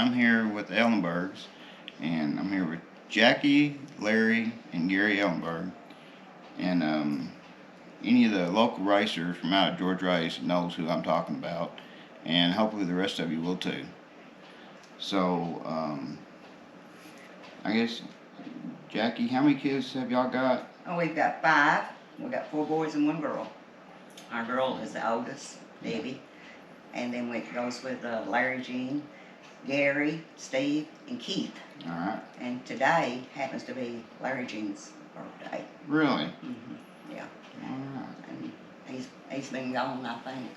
I'm here with the Ellenburgs, and I'm here with Jackie, Larry, and Gary Ellenburg. And any of the local racers from out of George Race knows who I'm talking about, and hopefully the rest of you will too. So, I guess, Jackie, how many kids have y'all got? Oh, we've got 5. We've got 4 boys and 1 girl. Our girl is the oldest, Debbie. And then it goes with Larry, Jean, Gary, Steve, and Keith. All right. And today happens to be Larry Jean's birthday. Really? Mm-hmm. Yeah. All right. And he's been gone, I think,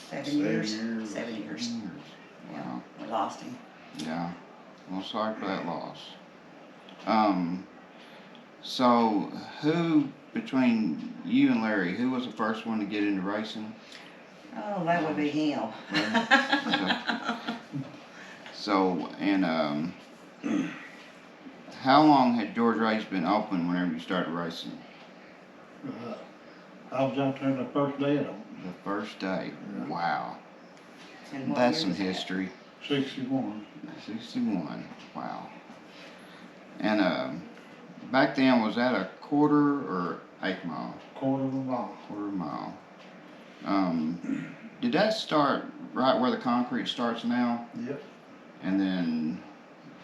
7 years. 7 years. Yeah. Wow. We lost him. Yeah. Well, sorry for that loss. So who between you and Larry, who was the first one to get into racing? Oh, that would be him. So, and how long had George Race been open whenever you started racing? I was out there the first day of them. The first day. Yeah. Wow. And what That's year some was that? history. 61. 61. Wow. And back then, was that a quarter or 8 mile? Quarter of a mile. Quarter mile. Did that start right where the concrete starts now? Yep. And then,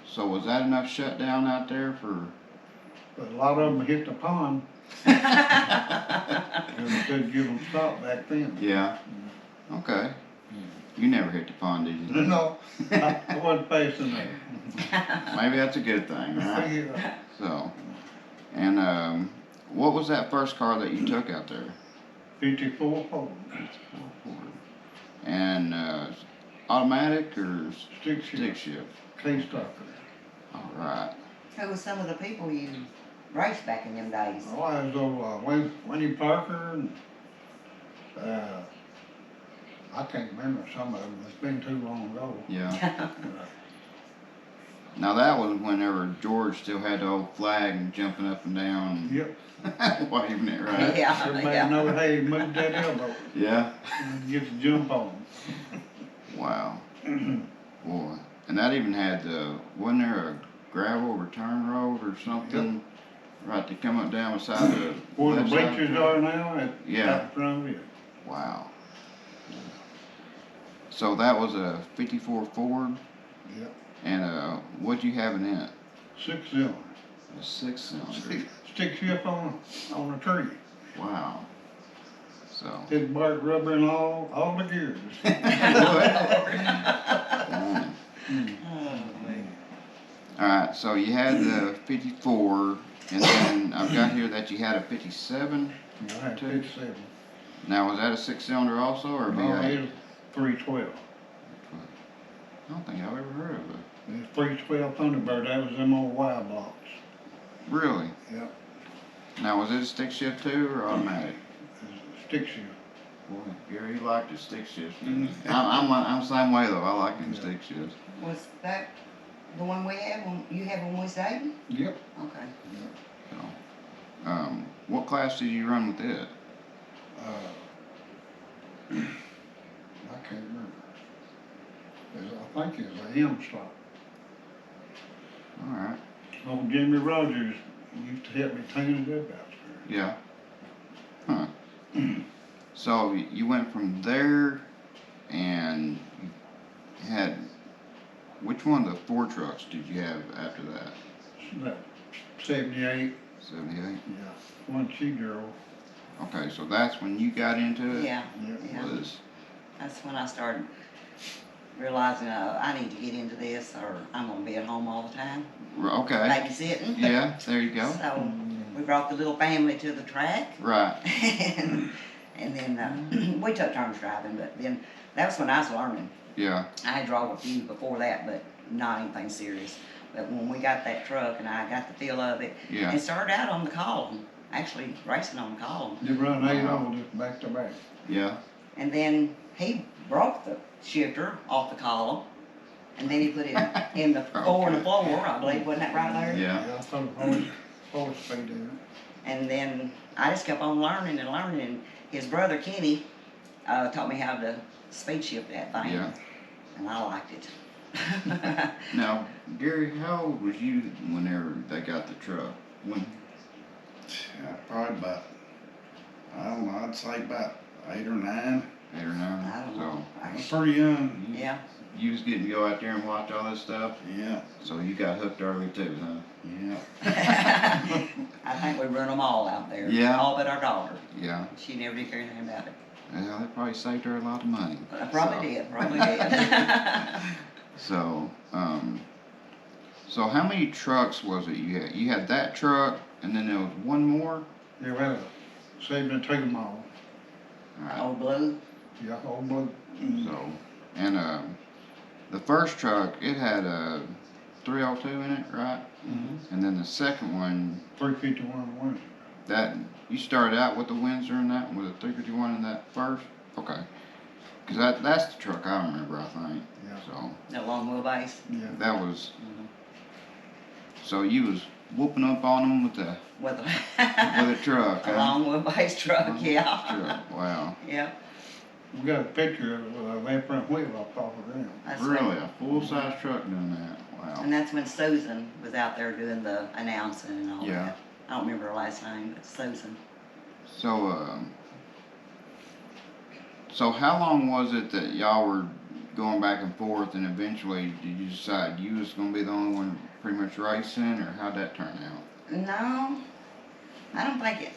so was that enough shutdown out there for? But a lot of them hit the pond. And they couldn't give them stop back then. Yeah. Okay. You never hit the pond, did you? No, I wasn't facing there. Maybe that's a good thing, right? Yeah. So, and what was that first car that you took out there? 54 Ford. And automatic or Stick stick shift. shift? K-Stocker. All right. Who was some of the people you raced back in them days? Oh, I was over Winnie Parker and I can't remember some of them. It's been too long ago. Yeah. Now that was whenever George still had the old flag and jumping up and down. Yep. Waving it, right? Yeah. Everybody know, hey, move that elbow. Yeah. And get the jump on. Wow. Boy. And that even had wasn't there a gravel return road or something? Right, to come up down beside the Where the left side bleachers there? are now, Yeah. out in front of it. Wow. So that was a 54 Ford? Yep. And what'd you have in it? 6-cylinder. A 6-cylinder. Stick shift on a tree. Wow. So. His bark rubber and all the gears. Dang. All right, so you had the 54, and then I've got here that you had a 57. I had 57. Now, was that a 6-cylinder also, or No, V8? it was 312. I don't think I've ever heard of it. It's 312 Thunderbird. That was them old Y blocks. Really? Yep. Now, was it a stick shift too, or automatic? Stick shift. Boy, Gary, you liked the stick shifts. Didn't you? I'm the same way though. I like them stick shifts. Was that the one we had when you had when we was dating? Yep. Okay. So, what class did you run with it? I can't remember. I think it was a M stop. All right. Old Jimmy Rogers used to help me clean it up out there. Yeah. Huh. So you went from there, and you had which one of the 4 trucks did you have after that? That 78. 78. Yeah. One she drove. Okay, so that's when you got into it. Yeah. Yep. Yeah. Was That's when I started realizing I need to get into this, or I'm gonna be at home all the time, okay. babysitting. Yeah. There you go. So we brought the little family to the track, Right. and then we took turns driving. But then that was when I was learning. Yeah. I had drove a few before that, but not anything serious. But when we got that truck and I got the feel of it, Yeah. and started out on the column, actually racing on the column. You run 8 on just back to back. Yeah. And then he broke the shifter off the column, and then he put it in the four and the floor, I believe, wasn't that right, Larry? Yeah. I put a 4 speed in And then I just kept on learning and learning, and his brother Kenny taught me how to speed shift that thing. Yeah. and I liked it. Now, Gary, how old was you whenever they got the truck? When? Yeah, probably about, I don't know, I'd say about 8 or 9. 8 or 9? I don't know. I was pretty young. Yeah. You was getting to go out there and watch all this stuff, Yeah, so you got hooked early too, huh? yeah. I think we run them all out there. Yeah. All but our daughter. Yeah. She never did care anything about it. Well, that probably saved her a lot of money. I probably did. Probably did. So, so how many trucks was it you had? You had that truck, and then there was one more? Yeah, we had a 7 take them all. Alright, Old Blue. Yeah, old blue. so, and, the first truck, it had a 302 in it, right? Mm-hmm. And then the second one, 351 Windsor. that, you started out with the Windsor in that one, with a 351 in that first? Okay. Cause that's the truck I remember, I think. Yeah. So, That long wheelbase. Yeah. that was, Mhm. so you was whooping up on them with the, With with a truck, a huh? long wheelbase truck. Yeah. Truck, wow. Yeah. We got a picture of it with our left front wheel off of them. That's Really, when- a full-size truck doing that, wow. And that's when Susan was out there doing the announcing and all Yeah. that. I don't remember her last name, but Susan. So, so how long was it that y'all were going back and forth, and eventually did you decide you was gonna be the only one pretty much racing, or how'd that turn out? No, I don't think it.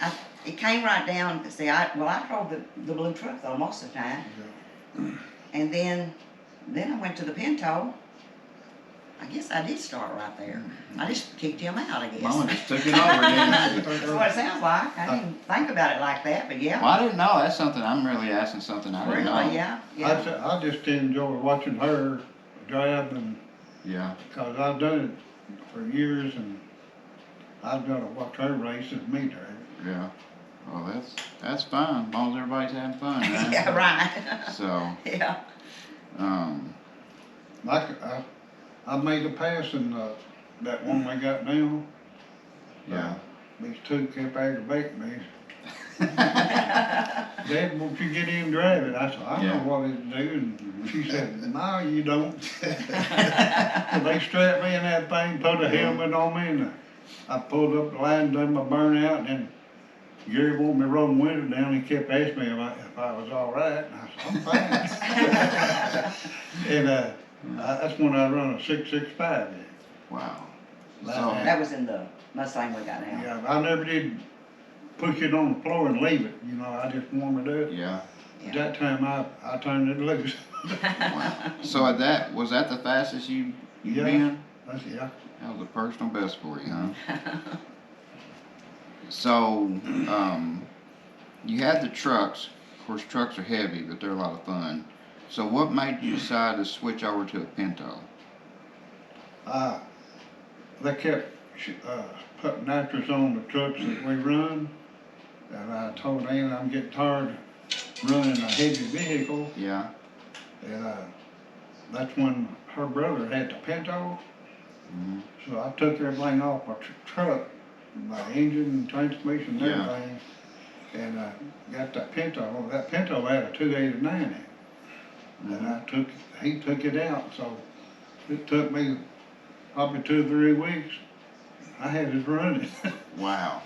It came right down. See, I drove the blue truck though most of the time, and then I went to the Pinto. I guess I did start right there. I just kicked him out, I guess. Mama just took it over, didn't she? That's what it sounds like. I didn't think about it like that, but yeah. Well, I didn't know. That's something I'm really asking, something I didn't know. Really, yeah, yeah. I just enjoy watching her drive, and Yeah, cause I've done it for years, and I've got to watch her race and me drive. yeah. Well, that's fine, as long as everybody's having fun, right? Yeah, right. So, Yeah. I made a pass in that one we got now. yeah. These two kept aggravating me. Dad, won't you get in and drive it? I said, I Yeah. know what it do. And she said, no, you don't. So they strapped me in that thing, put a helmet on me, and I pulled up the line, done my burnout, and then Gary wanted me to roll my window down. He kept asking me if I was all right. And I said, I'm fine. And that's when I run a 665. Wow. Like So, that. That was in the Mustang we got now. Yeah, I never did push it on the floor and leave it. You know, I just wanted to do it. yeah. At that time, I turned it loose. Wow. So at that, was that the fastest you've Yeah. been? Yeah. That was a personal best for you, huh? So, you had the trucks. Of course, trucks are heavy, but they're a lot of fun. So what made you decide to switch over to a Pinto? They kept putting nitrous on the trucks that we run. And I told Ann I'm getting tired of running a heavy vehicle. Yeah, And that's when her brother had the Pinto. mhm, So I took everything off my truck, my engine, transmission, and Yeah. everything, and got that Pinto. That Pinto had a 289 in it, and he took it out. So it took me probably 2 or 3 weeks. I had it running. wow.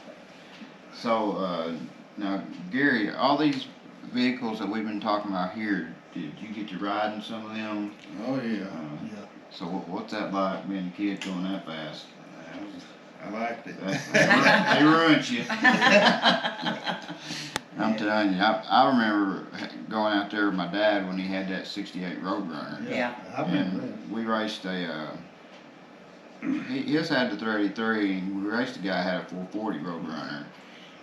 So, now, Gary, all these vehicles that we've been talking about here, did you get to ride in some of them? Oh, yeah. Yeah. So what's that like, being a kid going that fast? I liked it. They ruined you. I'm telling you, I remember going out there with my dad when he had that 68 Roadrunner. Yeah. I remember And we raced his had the 383, and we raced a guy who had a 440 Roadrunner.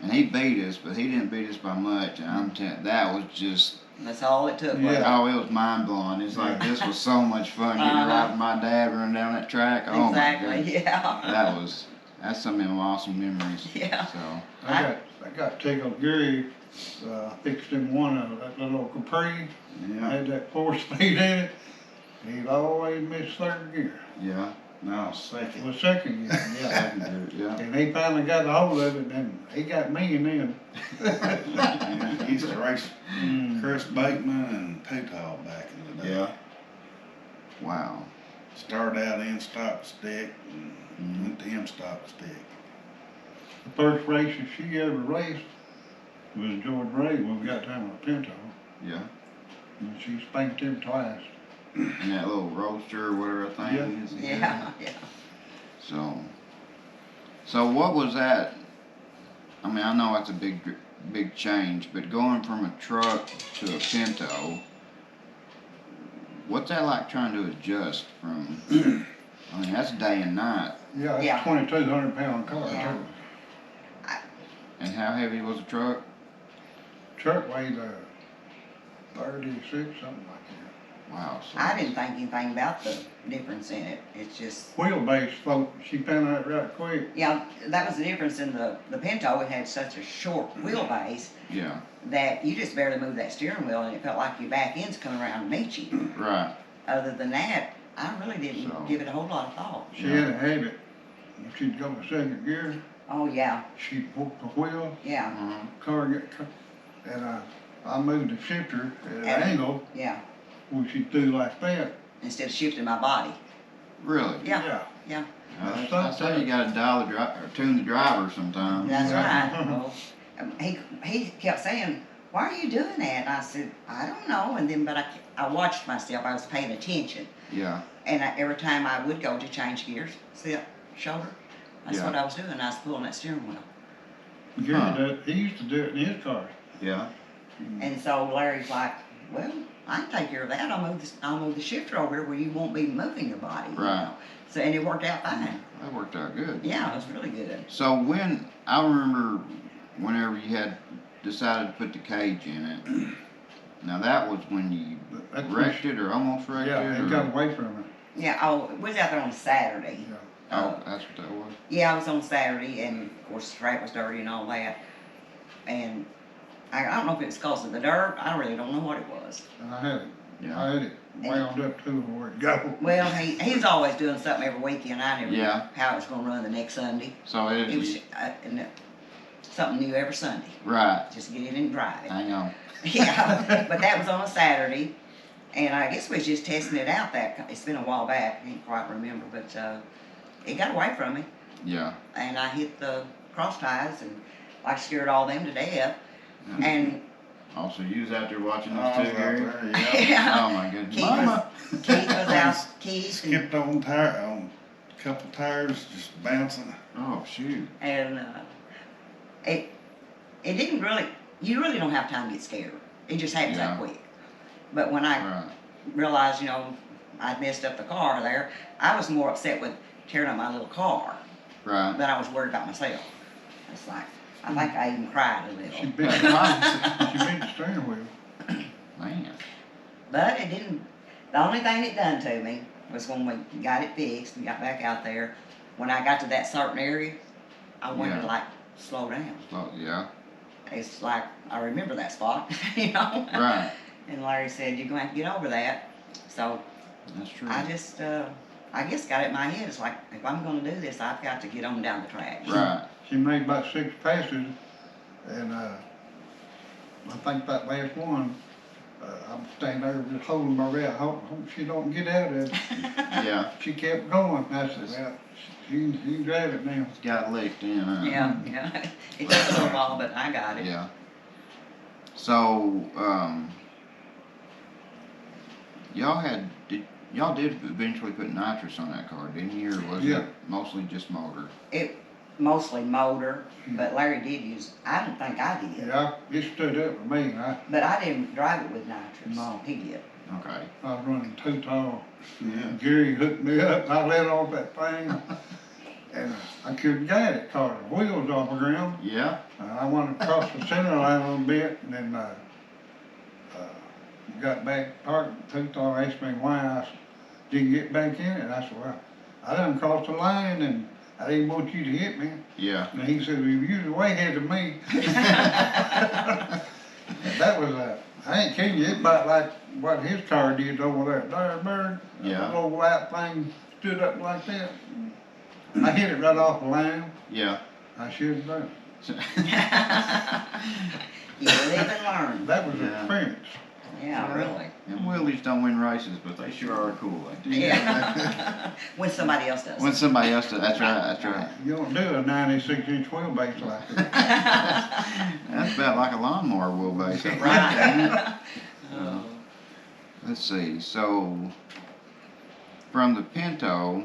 And he beat us, but he didn't beat us by much. And I'm telling that was just, That's all it took. Yeah. oh, it was mind blowing. It's like, this was so much fun getting to Uh-huh. ride with my dad running down that track. Oh Exactly. my goodness. Yeah. That's some of them awesome memories. Yeah. So, I got tickled. Gary fixed him one of that little Capri. Yeah. Had that 4-speed in it. He'd always miss third gear. yeah. No, It second. was second gear, yeah. Yeah. And he finally got a hold of it, and he got me and then. Yeah, he used to race Mm. Chris Bateman and Tootal back in the day. Yeah. Wow. Started out in stock stick and Mhm. went to in stock stick. The first race that she ever raced was George Ray when we got down on a Pinto. Yeah. And she spanked him twice. And that little roadster or whatever thing Yeah. is. Yeah, yeah. So what was that? I mean, I know it's a big change, but going from a truck to a Pinto, what's that like trying to adjust from? I mean, that's day and night. Yeah, it's Yeah. 2,200-pound car Yeah. too. And how heavy was the truck? Truck weighed 36, something like that. Wow. So I didn't think anything about the difference in it. It's just, Wheelbase folk, she found out right quick. yeah, that was the difference in the Pinto. It had such a short wheelbase Yeah. that you just barely moved that steering wheel and it felt like your back end's coming around to meet you. Right. Other than that, I really didn't So- give it a whole lot of thought. She had a habit. If she'd go to second gear, Oh, yeah, she'd hook the wheel, yeah, car and I moved the shifter at an And- angle, yeah. where she'd do like that. Instead of shifting my body. Really? Yeah, yeah. I say you got to dial the or tune the driver sometimes. That's Yeah. right. Well, he kept saying, "Why are you doing that?" And I said, "I don't know." And then, but I watched myself. I was paying attention, Yeah. and every time I would go to change gears, see that shoulder, that's Yeah. what I was doing. I was pulling that steering wheel. Gary Huh. he used to do it in his car. Yeah. And so Larry's like, "Well, I can take care of that. I'll move the shifter over here where you won't be moving your body." you Right. know. So and it worked out fine. That worked out good. Yeah, it was really good. So I remember whenever you had decided to put the cage in it. Now that was when you That's wrecked it or almost wrecked Yeah, it. he Or, got away from it. Yeah. Oh, we was out there on Saturday. Yeah. oh, that's what that was. Yeah, I was on Saturday, and of course the track was dirty and all that. And I don't know if it was because of the dirt. I really don't know what it was. And I had it. Yeah. I had it wound up to where it go. Well, he's always doing something every weekend. I never Yeah. knew how it was going to run the next Sunday. So It was something new every Sunday. right. Just get in and drive it. Hang on. Yeah, but that was on a Saturday, and I guess we was just testing it out. It's been a while back. I can't quite remember, but it got away from me, Yeah. and I hit the cross ties and like scared all them to death. And Also, you was out there watching I us was too, out Gary. there, yeah. yeah, Oh my goodness. Keith Mama. Keith was out. Keith Skipped on a couple tires, just bouncing. Oh shoot. and it didn't really. You really don't have time to get scared. It just happens Yeah. that quick. But when I Right. realized, I'd messed up the car there, I was more upset with tearing up my little car Right. than I was worried about myself. It's like, I think I even cried a She little. bit, she bit the steering wheel. Man. But it didn't, the only thing it done to me was when we got it fixed and got back out there, when I got to that certain area, I wanted Yeah. to like slow down. So, yeah. It's like, I remember that spot, Right. And Larry said, "You're gonna have to get over that." So That's true. I just, I guess got it in my head, it's like, if I'm gonna do this, I've got to get on down the track. Right. She made about 6 passes, and I think that last one, I'm standing there just holding my breath, hope she don't get out of it. Yeah. She kept going. I said, "Well, she can drive it now." Got licked in. Huh? Yeah, yeah. It took a little while, but I got it. Yeah. So, y'all did eventually put nitrous on that car, didn't you? Or was Yeah. it mostly just motor? It mostly motor, but Larry did use, I don't think I did. Yeah, it stood up for me. But I didn't drive it with nitrous. No. He did. Okay. I was running too tall. Yeah. Gary hooked me up, I let off that thing, and I couldn't get it, cause the wheels off the ground. Yeah. I went across the center line a little bit, and then got back parked. Too tall, asked me why I didn't get back in it. I said, "Well, I done crossed the line, and I didn't want you to hit me." Yeah. And he said, "Well, you was way ahead of me." That was I ain't kidding you, it about like what his car did over there at Ellenburgs. Yeah. That little white thing stood up like that. I hit it right off the line. Yeah. I should have done. You live and learn. That was an Yeah. experience. Yeah, really. Them Willies don't win races, but they sure are cool. I tell you. Yeah. When somebody else does. When somebody else does, that's right, that's right. You don't do a 96-inch wheelbase like that. That's about like a lawnmower wheelbase. Right. Let's see, so from the Pinto,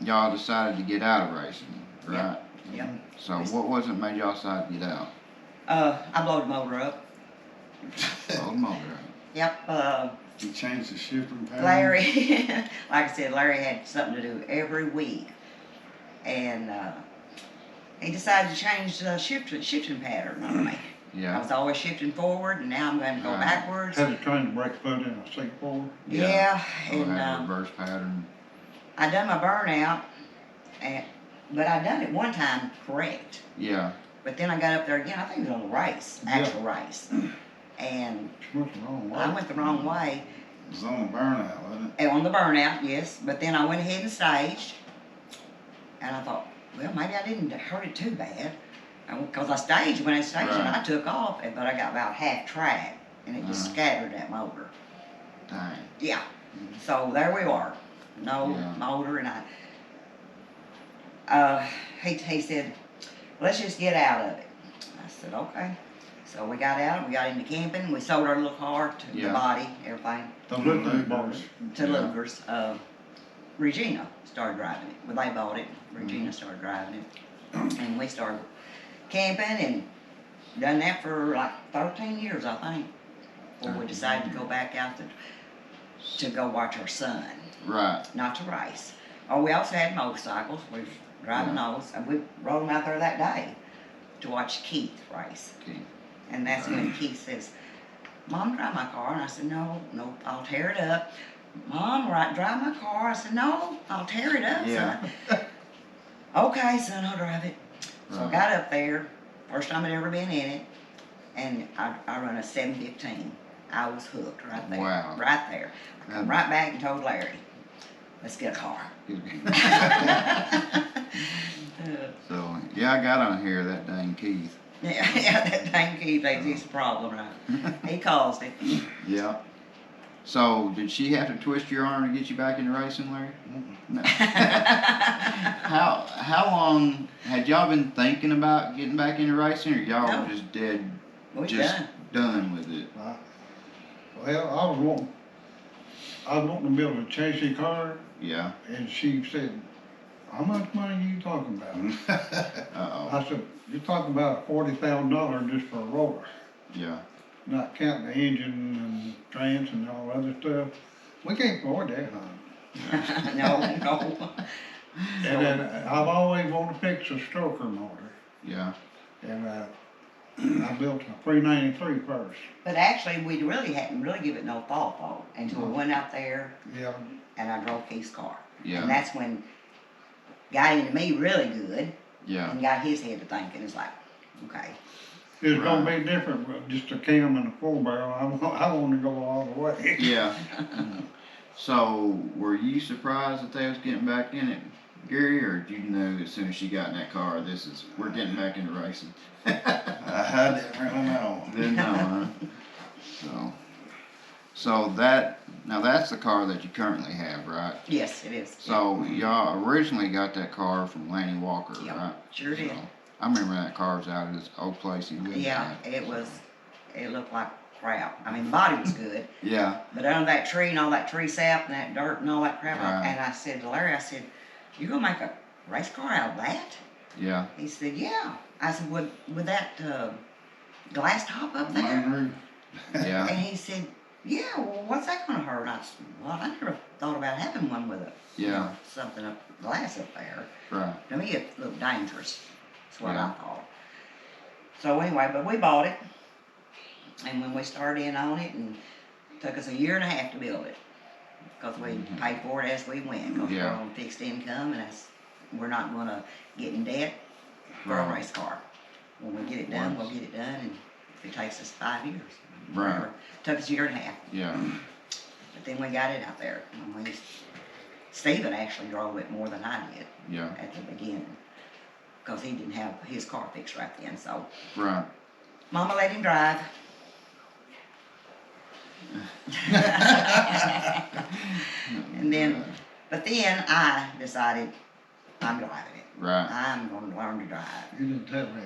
y'all decided to get out of racing, right? Yep. So what was it made y'all decide to get out? I blowed the motor up. Oh, motor. Yep, You changed the shifting pattern? Larry, like I said, Larry had something to do every week. And, he decided to change the shifting pattern on me. I Yeah, was always shifting forward, and now I'm going to go Right. backwards. Had to train the brake foot in a seat forward. Yeah, so and, had a reverse pattern. I done my burnout, but I done it one time correct. Yeah, But then I got up there again, I think it was on the race, actual race. And What's wrong with I it? went the wrong way. It was on the burnout, wasn't And on the burnout, yes, but then I went ahead and staged. And I thought, well, maybe I didn't hurt it too bad. Because I staged, when I staged and I Right. took off, but I got about half track. And it just Uh-huh. scattered that motor. dang. Yeah. So there we are. No Yeah. motor, and he said, let's just get out of it. I said, okay. So we got out, we got into camping, we sold our little car to Yeah. the body, everything, The Lucas boys. to Yeah. Lugers. Regina started driving it. Well, they bought it, Regina started driving it. And we started camping and done that for like 13 years, I think. Before we decided to go back out to go watch our son, Right, not to race. Oh, we also had motorcycles, we was driving those, and we rode them out there that day to watch Keith race. okay. And that's when Keith says, Mom, drive my car. And I said, no, I'll tear it up. Mom, drive my car. I said, no, I'll tear it up, Yeah. son. Okay, son, I'll drive it. So I Right. got up there, first time I'd ever been in it, and I run a 715. I was hooked right there. Wow. Right there. I come right back and told Larry, let's get a car. So, yeah, I got on here, that dang Keith. Yeah, that dang Keith, he's a problem, right? He caused it. Yeah. So, did she have to twist your arm to get you back into racing, Larry? No. How long had y'all been thinking about getting back into racing, or y'all No. were just dead, We just done. done with it? Well, I was wanting to build a chassis car, Yeah. and she said, how much money are you talking about? Uh-oh. I said, you're talking about $40,000 just for a roller, Yeah. not counting the engine and trans and all other stuff. We can't afford that, huh? No. And then I've always wanted to fix a stroker motor, Yeah. and I built a 393 first. But actually, we really hadn't really given it no thought though, until we went out there Yeah, and I drove Keith's car. Yeah. And that's when got into me really good Yeah. and got his head to thinking. It's like, okay. it's gonna be different with just a cam and a 4-barrel. I want to go all the way. Yeah. So, were you surprised that they was getting back in it, Gary, or did you know as soon as she got in that car, we're getting back into racing? I didn't really know. Didn't know, huh? So that's the car that you currently have, right? Yes, it is. So y'all originally got that car from Lanny Walker, Yep, right? sure did. So, I remember that car was out at his old place he lived Yeah, at. it looked like crap. I mean, the body was good, Yeah, but under that tree and all that tree sap and that dirt and all that crap, Right. and I said to Larry, I said, you gonna make a race car out of that? yeah, He said, yeah. I said, would that glass top up there? Moonroof. yeah, And he said, yeah, well, what's that gonna hurt? I said, well, I never thought about having one with yeah, something up, glass up there. right, To me, it looked dangerous. That's what Yeah. I thought. So anyway, but we bought it. And when we started in on it, and it took us a year and a half to build it. Because we paid for it as we went. Because Yeah. we're on fixed income, and we're not gonna get in debt for a Right. race car. When we get it done, we'll get it done, and if it takes us 5 years. Right. whatever. Took us a year and a half, yeah, but then we got it out there. And Stephen actually drove it more than I did yeah, at the beginning. Because he didn't have his car fixed right then, so right, Mama let him drive. And then, but then I decided I'm driving it. Right. I'm going to learn to drive. You didn't tell me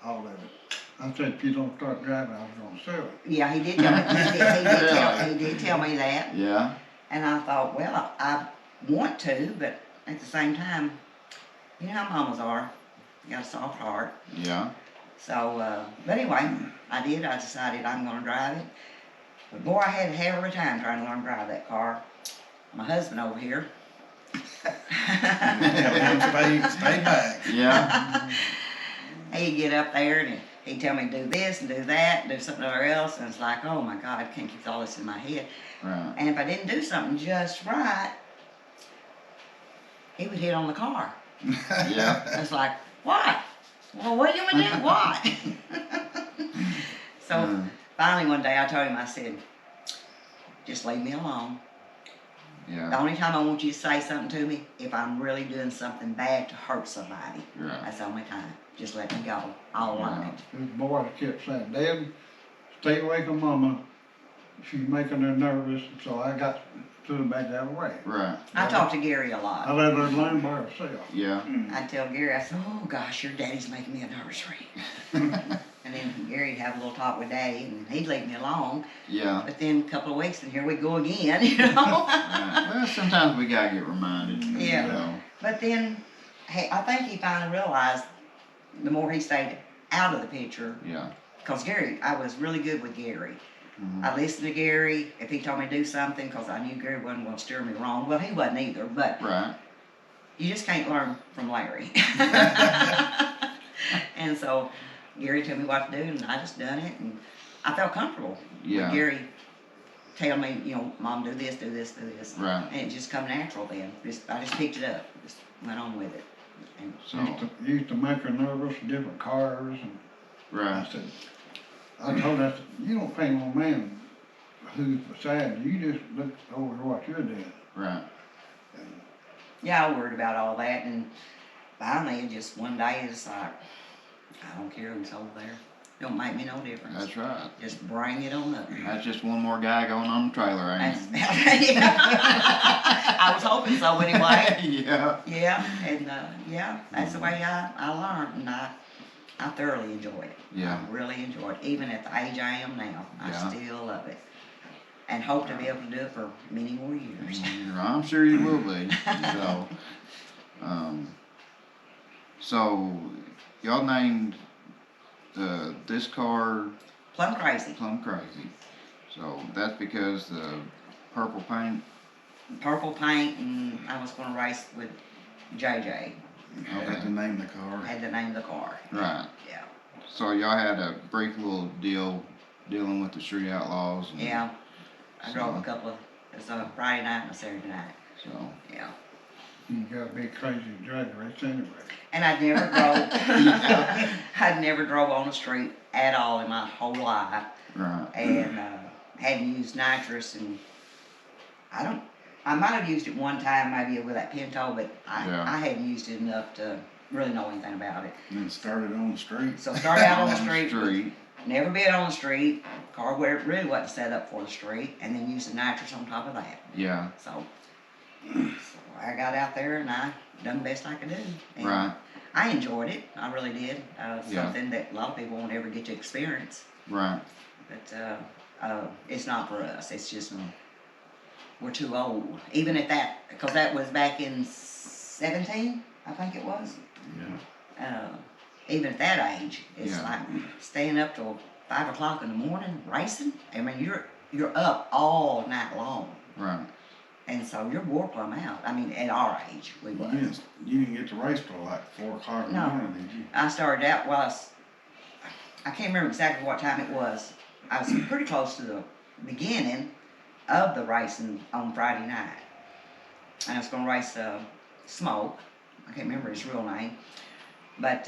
all of it. I said, if you don't start driving, I was gonna sell it. Yeah, he did tell me. He did tell me that. Yeah. And I thought, well, I want to, but at the same time, you know how mamas are. You got a soft heart. Yeah. So, but anyway, I did. I decided I'm going to drive it. But boy, I had a hell of a time trying to learn to drive that car. My husband over here. Tell him stay back. Yeah. He'd get up there and he'd tell me to do this and do that, and do something or else, and it's like, oh my God, I can't keep all this in my head. Right. And if I didn't do something just right, he would hit on the car. Yeah. It's like, what? Well, what do you want to do? What? So finally one day I told him, I said, just leave me alone. The Yeah. only time I want you to say something to me, if I'm really doing something bad to hurt somebody. Right. That's the only time. Just let me go. I'll learn it. This boy kept saying, Dad, stay away from Mama. She's making her nervous, so I got to the back that way. Right. I talk to Gary a I lot. let her learn by herself. Yeah. I tell Gary, I said, oh gosh, your daddy's making me a nervous wreck. And then Gary'd have a little talk with Daddy, and he'd leave me alone. Yeah. But then a couple of weeks, and here we go again, you know? Right. Well, sometimes we gotta get reminded. Yeah. You know. But then, hey, I think he finally realized the more he stayed out of the picture, Yeah. because Gary, I was really good with Gary. Mhm. I listened to Gary if he told me to do something, because I knew Gary wasn't going to steer me wrong. Well, he wasn't either, but Right. you just can't learn from Larry. And so Gary told me what to do, and I just done it, and I felt comfortable. Yeah. With Gary tell me, you know, Mom, do this, do this, do this. Right. And it just come natural then. I just picked it up, just went on with it. And So. Used to make her nervous, different cars, and I Right. said, I told her, I said, you don't pay no man who's beside you, you just look over what you're doing. Right. yeah, I worried about all that, and finally, just one day, it's like, I don't care who's over there. Don't make me no difference. That's right. Just bring it on up. That's just one more guy going on the trailer, ain't That's, yeah. I was hoping so anyway. it? Yeah. Yeah, and yeah, that's the way I learned, and I thoroughly enjoy it. Yeah. I really enjoy it, even at the age I am now. I Yeah. still love it, and hope to be able to do it for many more years. I'm sure you will be. So y'all named this car Plum crazy. Plum Crazy. So that's because the purple paint. Purple paint, and I was going to race with JJ. Had to name the car. Had to name the car. Right. Yeah. So y'all had a brief little deal dealing with the Street Outlaws. And Yeah. I drove So- a couple of. It's a Friday night and a Saturday night. So. Yeah. You gotta be crazy to drag race anyway. And I'd never drove. I'd never drove on the street at all in my whole life, Right. and hadn't used nitrous, and I might have used it one time maybe with that Pinto, but Yeah. I hadn't used it enough to really know anything about it. And then started on the street. So started out on the On street. Never been on the street. Car where it really wasn't set up for the street, and then used the nitrous on top of that. Yeah. So I got out there and I done the best I could do. And Right. I enjoyed it. I really did. Yeah. Something that a lot of people won't ever get to experience. Right. But it's not for us. It's just we're too old. Even at that, because that was back in 17, I think it was. Yeah. Even at that age, it's Yeah. like staying up till 5 o'clock in the morning racing. I mean, you're up all night long, Right. and so you're wore plumb out. I mean, at our age, we was. You didn't get to race till like 4 o'clock in the No. morning, did you? I started out I can't remember exactly what time it was. I was pretty close to the beginning of the racing on Friday night. And I was going to race Smoke. I can't remember his real name. But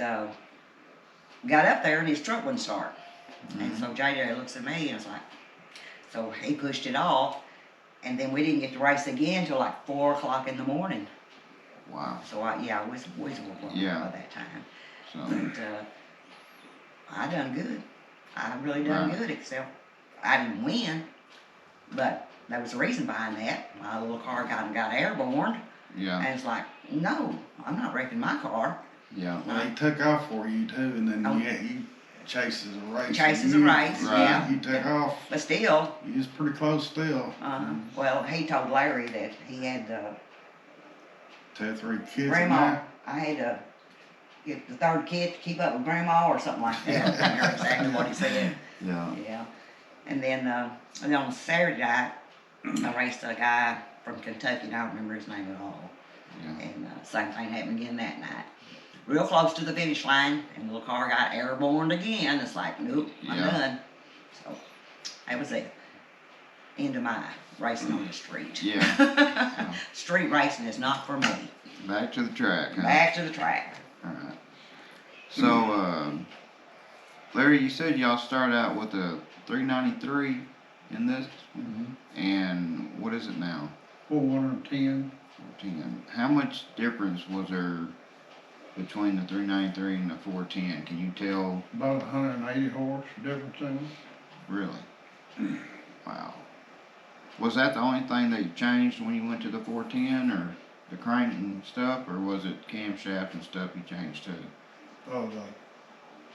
got up there and his truck wouldn't start. And so JJ looks at me and it's like, so he pushed it off. And then we didn't get to race again till like 4 o'clock in the morning. Wow. So we was by Yeah. that time. So. But I done good. I really done Right. good, except I didn't win, But there was a reason behind that. My little car got airborne, Yeah, and it's like, no, I'm not wrecking my car. yeah, Well, he took off for you too, and then Oh. he chases a race. Chases a You- race, Right. yeah. You took off. But still, You was pretty close still. well, he told Larry that he had 2 or 3 kids in grandma. there. I had to get the third kid to keep up with grandma or something like that. I don't remember exactly what he said. yeah, Yeah. And then on Saturday night, I raced a guy from Kentucky, and I don't remember his name at all. yeah. And same thing happened again that night. Real close to the finish line, and the little car got airborne again. It's like, nope, I'm Yeah. done. So that was it. End of my racing on the street. Yeah. Street racing is not for me. Back to the track, huh? Back to the track. Alright. So, Larry, you said y'all started out with a 393 in this, and what is it now? 410. 410. How much difference was there between the 393 and the 410? Can you tell? About 180 horse difference in them. Really? Wow. Was that the only thing that you changed when you went to the 410, or the crank and stuff, or was it camshaft and stuff you changed too? The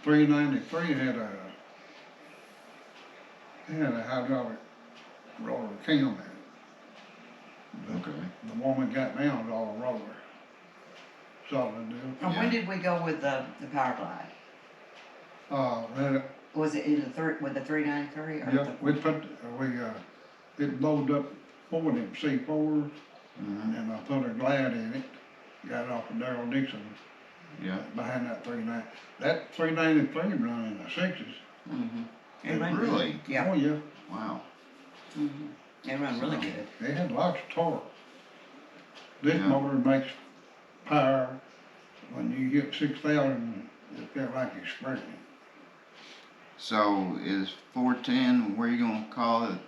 393 had a hydraulic roller cam in it. Okay. The one we got now is all roller. Solid deal. And when Yeah. did we go with the power glide? That, Was it in the with the 393 or yeah, the we put, it loaded up 4 of them C4s, Mm-hmm. and I put a glad in it, got it off of Darrell Dixon Yeah. behind that 39. That 393 run in the 6s. Mm-hmm. It really? Yeah. Oh, yeah. Wow. Mm-hmm. It run really good. They had lots of torque. This Yeah. motor makes power. When you hit 6,000, it felt like you're sprinting. So is 410 where you gonna call it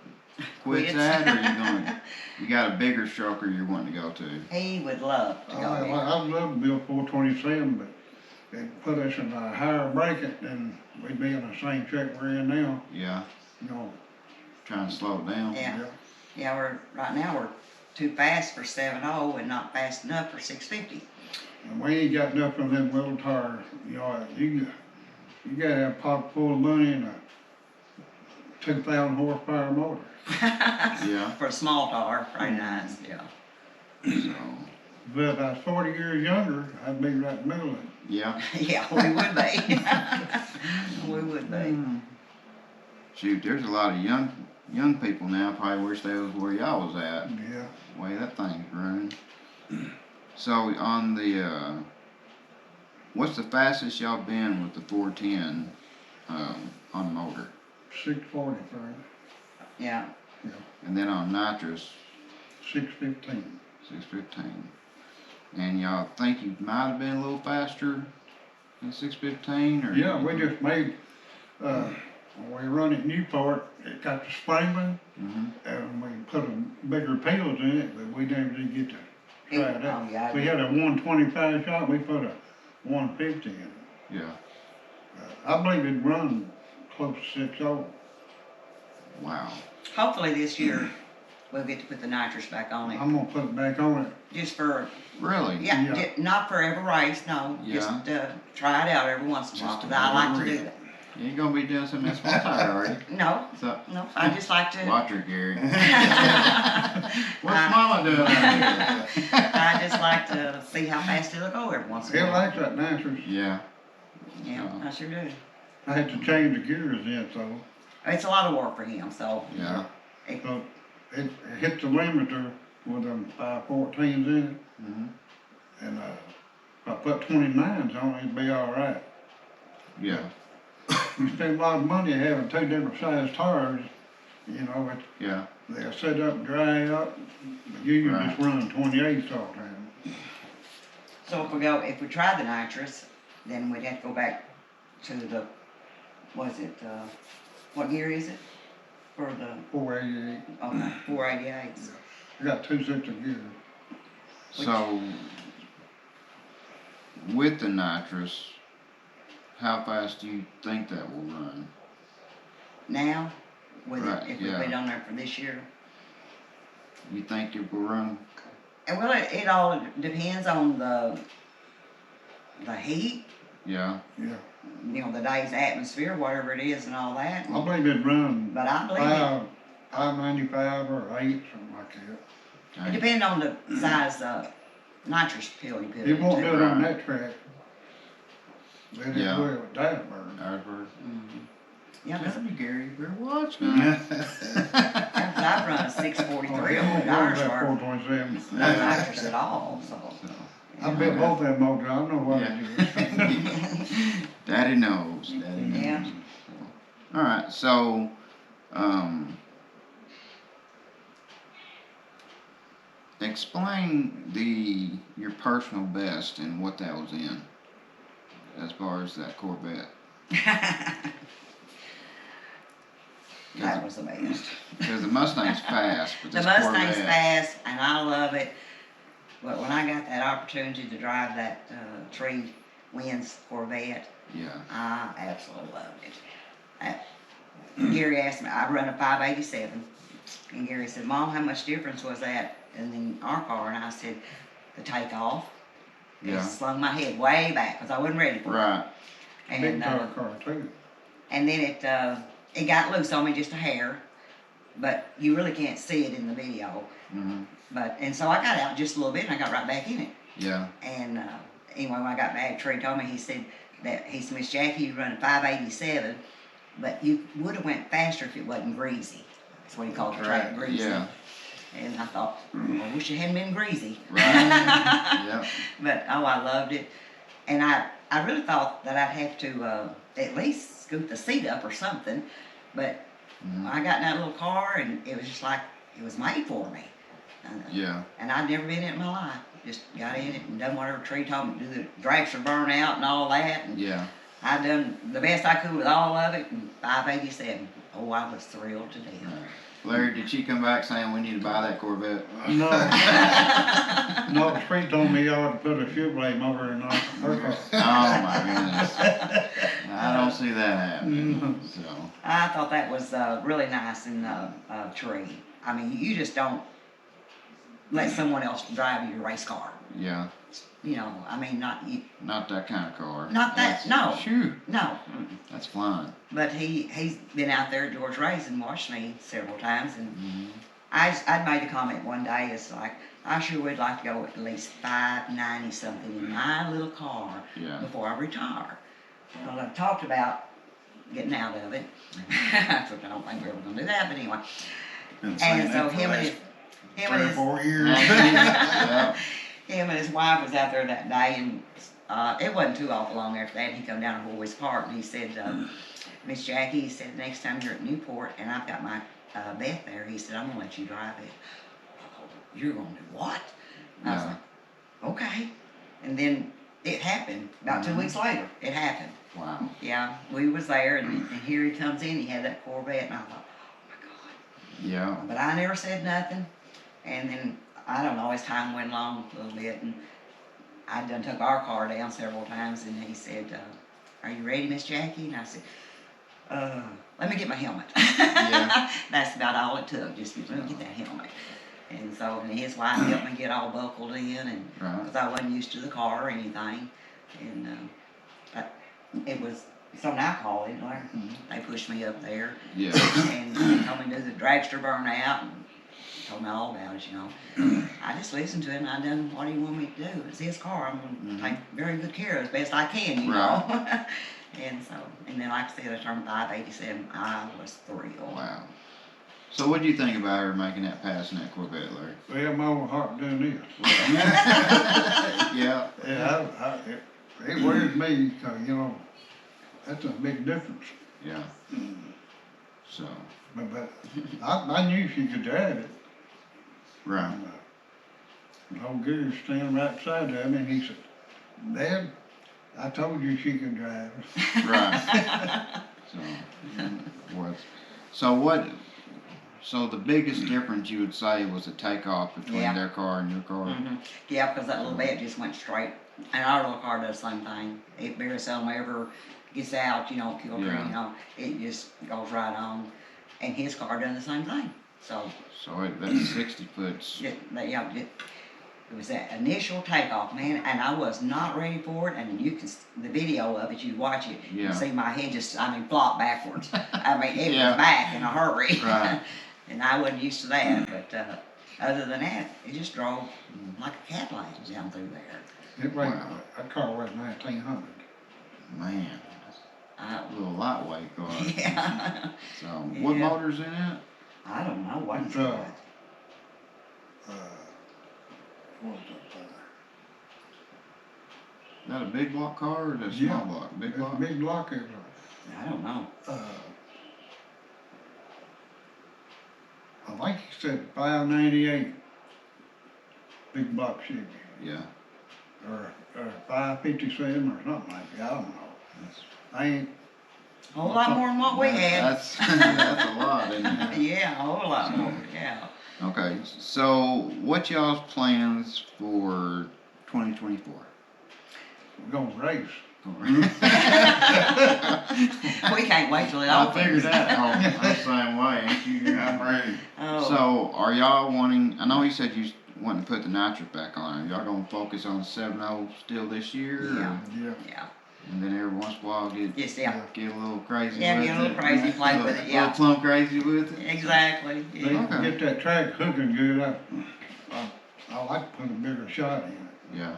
quits Quits. at, or you got a bigger stroker you're wanting to go to? He would love to go I'd there. love to build 427, but it put us in a higher bracket than we'd be in the same shape we're in now. Yeah, You know, trying to slow it down. Yeah. Yeah, right now we're too fast for 7.0 and not fast enough for 650. And we ain't got enough of them little tires. You know, you gotta have a pocket full of money and a 2,000 horsepower motor. Yeah. For a small car, pretty nice, yeah. So But if I was 40 years younger, I'd be right in the middle of it. yeah. Yeah, we would be. We would be. Shoot, there's a lot of young people now probably wish they was where y'all was at. Yeah. The way that thing's running. So on the what's the fastest y'all been with the 410 on the motor? 643, Yeah. And then on nitrous 615. 615. And y'all think you might have been a little faster than 615, or? Yeah, we just made, when we run it Newport, it got the springman, Mm-hmm. and we put a bigger peels in it, but we never did get to try it out. Oh, yeah. We had a 125 shot, we put a 150 in it. Yeah. I believe it'd run close to 6.0. Wow. Hopefully this year we'll get to put the nitrous back on it. I'm gonna put it back on it. Just for, Really? yeah, Yeah. not for every race, no. Yeah. Just try it out every once in a while. Just 'Cause I like to to do that. You ain't gonna be doing something that's small tire, are you? No, So, no, I just like to. watch her, Gary. What's Mama doing? I just like to see how fast it'll go every once in a It while. likes that nitrous. Yeah. Yeah, I sure do. I had to change the gears in, so, It's a lot of work for him, so. Yeah. so it hit the limiter with them 514s in it, Mm-hmm. and if I put 29s on it, it'd be all right. Yeah. You spend a lot of money having 2 different size tires, you know, Yeah. they'll set up, dry out, but you can just run 28s all the time. So if we try the nitrous, then we'd have to go back to the, what gear is it? For the, 488, 488s. I got 2 sets of gears. So, with the nitrous, how fast do you think that will run? Now, with Right, it, if we yeah. put it on there for this year, You think it will run? And well, it all depends on the heat, Yeah. Yeah. you know, the day's atmosphere, whatever it is and all that. I believe it run But I believe it. 5.95 or 8, something like that. It depends on the size nitrous pill you put It in won't it. do it on that track. But it Yeah. will at Ellenburgs. Harrisburg. Yeah, because Tell me, Gary, you better watch I run a 643 on the Irishburg, 427. no nitrous at all, so. I bet both of them motors, I know what Yeah. it is. Daddy knows. Daddy knows. Yeah. All right. So, explain your personal best and what that was in, as far as that Corvette. That was the best. Because the Mustang's fast, but The this Mustang's Corvette, fast, and I love it. But when I got that opportunity to drive that Tree Winds Corvette, yeah, I absolutely loved it. Gary asked me, I run a 587, and Gary said, Mom, how much difference was that in our car? And I said, the takeoff. It yeah, slung my head way back because I wasn't ready for it. right, Big And, car too. and then it got loose on me just a hair, but you really can't see it in the video. mm-hmm. And so I got out just a little bit and I got right back in it. Yeah, And anyway, when I got back, Trey told me, he said, Miss Jackie, you run 587, but you would have went faster if it wasn't greasy. That's what he called the track, greasy. yeah, And I thought, I wish it hadn't been greasy. right, yeah, But oh, I loved it. And I really thought that I'd have to at least scoot the seat up or something. But mm-hmm. I got in that little car and it was just like it was made for me. yeah, And I'd never been in it in my life. Just got in it and done whatever Tree told me to do, the dragster burnout and all that. And yeah. I done the best I could with all of it, and 587. Oh, I was thrilled to death. Right. Larry, did she come back saying we need to buy that Corvette? No. No, Tree told me I ought to put a fuel blade over in her car. Oh my goodness, I don't see that happening. So, I thought that was really nice in Tree. I mean, you just don't let someone else drive your race car. yeah, You know, I mean, not that kind of car. Not that- no. Shoot, no. that's flying. But he's been out there at George Ray's and watched me several times, and Mm-hmm. I'd made a comment one day. It's like I sure would like to go at least 590 something in my little car Yeah. before I retire. Well, I talked about getting out of it. Which I don't think we're ever gonna do that, but anyway. Been saying And so that for the him and last his 3 or 4 years. Yeah. him and his wife was out there that day, and it wasn't too awful long after that. He come down to Boys Park and he said, Miss Jackie, he said, next time you're at Newport and I've got my Beth there, he said, I'm gonna let you drive it. Oh, you're gonna do what? And I was Yeah. like, okay. And then it happened. About 2 weeks later, it happened. Wow. Yeah, we was there, and here he comes in. He had that Corvette, and I thought, oh my God. Yeah. But I never said nothing. And then, I don't know, as time went along a little bit, and I done took our car down several times, and he said, are you ready, Miss Jackie? And I said, let me get my helmet. Yeah. That's about all it took, just let me get that helmet. And so, and his wife helped me get all buckled in, and Right. because I wasn't used to the car or anything. And it was some alcohol in there. They pushed me up there Yeah. and they told me to do the dragster burnout and told me all about it, you know. I just listened to it and I done what he wanted me to do. It's his car. I'm going to take very good care of it as best I can, you know. And so, and then like I said, I turned 587. I was thrilled. Wow. So what do you think about her making that pass in that Corvette, Larry? Well, my own heart doing this. Yeah. Yeah, it worries me, 'cause, you know, that's a big difference. Yeah. So, But I knew she could drive it. right. And, old Gary standing right beside her, and he said, Dad, I told you she could drive it. Right. So, so the biggest difference you would say was the takeoff between Yeah. their car and your car? Yeah, because that little bed just went straight. And our little car does the same thing. It very seldom ever gets out, you know, kill a tree, Yeah. you know. It just goes right on. And his car done the same thing. So, So that's 60 foots. it was that initial takeoff, man, and I was not ready for it. And you can the video of it, you watch it, you Yeah. see my head just, flop backwards. I mean, it Yeah. was back in a hurry, Right. and I wasn't used to that. But other than that, it just drove like a Cadillac down through there. It weighed, Wow. that car weighed 1,900. Man, I, a little lightweight car. yeah, So, what Yeah. motor's in it? I don't know what It's, it's got. What was that Is that a big block car or a small Yeah. block? Big It's block? a big block, it I don't know. I think he said 598 big block Chevy, Yeah. or 557 or something like that, I don't know. I ain't, A whole lot more than what we had. That's, that's a lot, isn't it? Yeah, a whole lot more. Yeah. Okay, so what y'all's plans for 2024? we're gonna race. We can't wait till it I opens. figured that. Oh, I'm the same way, ain't you? I'm ready. Oh. So, are y'all wanting? I know you said you wanting to put the nitrous back on. Are y'all gonna focus on 7.0 still this year? or- Yeah. Yeah. Yeah. And then every once in a while get Yes, yeah. get a little crazy. Yeah, with get a little it. crazy, play with it, yeah. A little plumb crazy with it. Exactly. They Yeah. can get that track hooking good, I like to put a bigger shot in it. Yeah.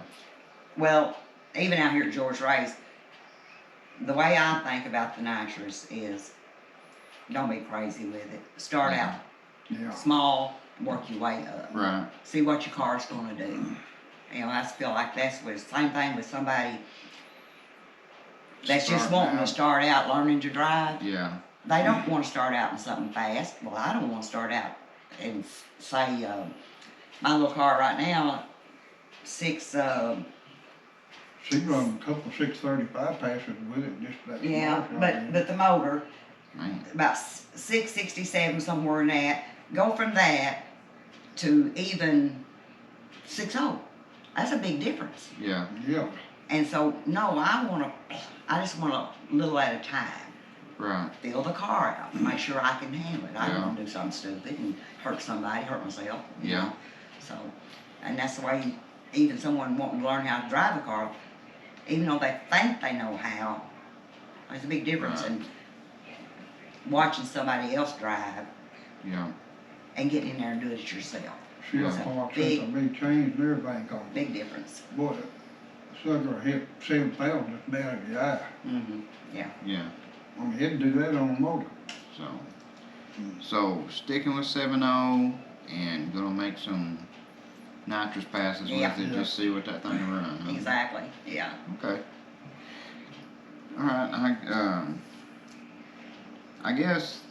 Well, even out here at George Ray's, the way I think about the nitrous is don't be crazy with it. Start out Yeah. small, work your way up. Right. See what your car's gonna do. You know, I feel like that's the same thing with somebody that's just Starting wanting to out. start out learning to drive. Yeah. They don't want to start out in something fast. Well, I don't want to start out and say, my little car right now, six, She run a couple 635 passes with it, just that. yeah, small shot but, in it. but the motor, Man. about 667, somewhere in that, go from that to even 6.0. That's a big difference. Yeah. Yeah, And so, no, I just want a little at a time. Right. Fill the car out, make sure I can handle it. I don't Yeah. want to do something stupid and hurt somebody, hurt myself. you Yeah. know. So, and that's the way, even someone wanting to learn how to drive a car, even though they think they know how, there's a big difference Right. in watching somebody else drive Yeah. and getting in there and doing it yourself. she It's had a parts big- that be changed and everything, cause Big difference. boy, the sucker hit 7,000 just down at the eye. Yeah. Yeah. I mean, it'd do that on a motor. So sticking with 7.0 and gonna make some nitrous passes Yeah. with it, just see what that thing will run. Huh? Exactly. Yeah. Okay. All right. I guess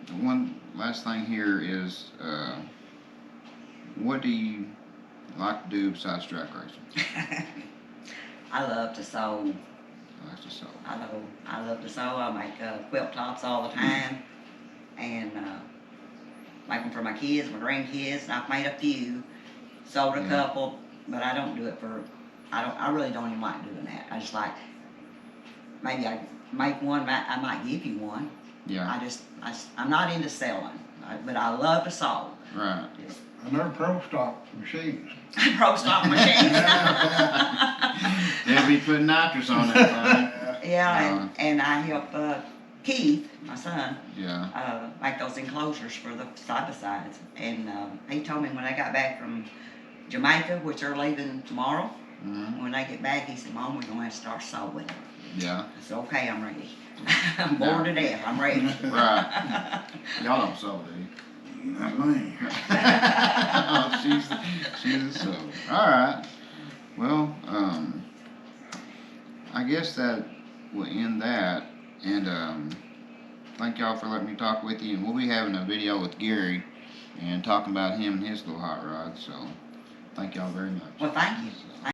the one last thing here is, what do you like to do besides track racing? I love to sew. I like to sew. I love to sew. I make quilt tops all the time, and make them for my kids, my grandkids. And I've made a few, sold a Yeah. couple, but I don't do it for. I really don't even like doing that. I just like maybe I make one. I might give you one. Yeah. I'm not into selling, but I love to sew. Right. Just And they're pro stock machines. pro stock machines. They'll be putting nitrous on that thing. Yeah, and I help Keith, my son, Yeah. make those enclosures for the side-by-sides. And he told me when I got back from Jamaica, which they're leaving tomorrow, Mhm. when they get back, he said, Mom, we're going to have to start sewing. Yeah. I said, okay, I'm ready. I'm bored to death, I'm ready. Right. Y'all don't sew, do you? Not me. Oh, she's a sew. All right. Well, I guess that will end that. And thank y'all for letting me talk with you. And we'll be having a video with Gary and talking about him and his little hot rod. So thank y'all very much. Well, thank you.